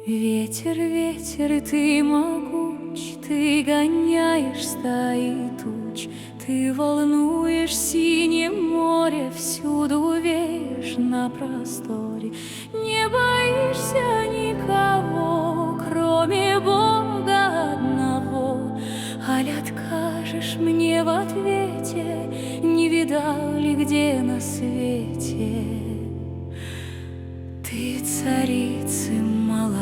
Ветер, ветер, и ты могуч, ты гоняешь стаи туч, ты волнуешь синее море, всюду веешь на просторе. Не боишься никого, кроме Бога одного. Аль откажешь мне в ответе, не видал ли где на свете ты царицы молодой?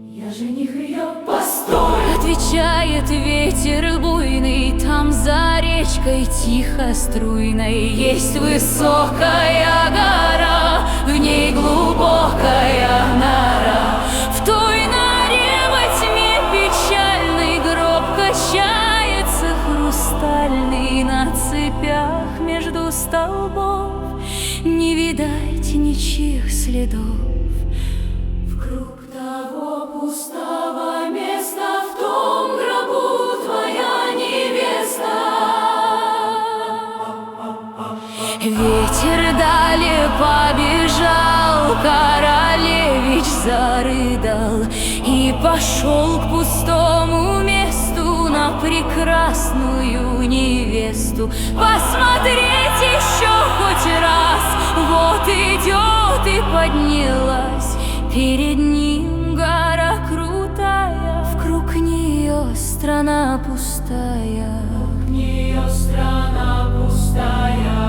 Я жених ее, постой! Отвечает ветер буйный, там за речкой тихо струйной есть высокая гора, в ней глубокая нора. В той норе во тьме печальный гроб качается хрустальный на цепях между столбов. Не видать ничьих следов. Вкруг того пустого места, в том гробу твоя невеста. Ветер далее побежал, королевич зарыдал и пошел к пустому месту на прекрасную невесту посмотреть еще хоть раз. Вот идет и поднялась перед ним гора крутая, вокруг нее страна пустая, вокруг нее страна пустая.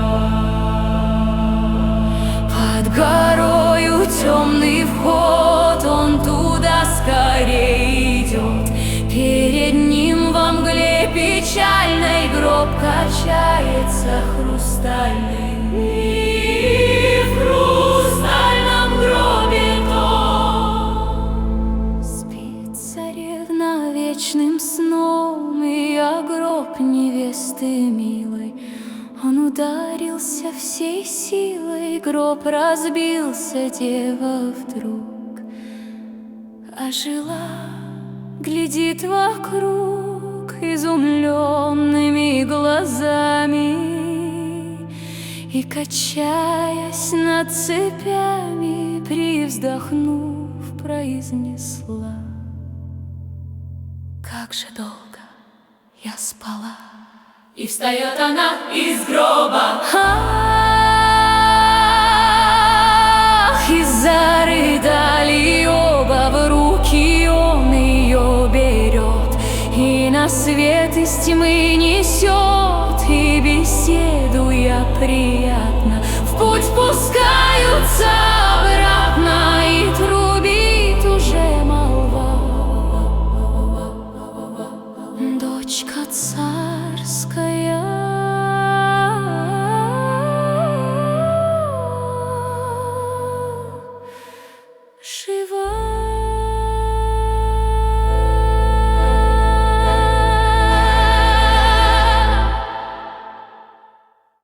Под горою темный вход, он туда скорее идет. Перед ним во мгле печальной гроб качается хрустальный. И в хрустальном гробе том спит царевна вечным сном, и о гроб невесты милой он ударился всей силой. Гроб разбился, дева вдруг ожила, глядит вокруг изумленными глазами и, качаясь над цепями, привздохнув, произнесла: как же долго я спала. И встает она из гроба, ах, и зарыдали оба, в руки он ее берет и на свет из тьмы несет, и беседуя приятно в путь пускаются обратно, и трубит уже молва. Дочка царская жива.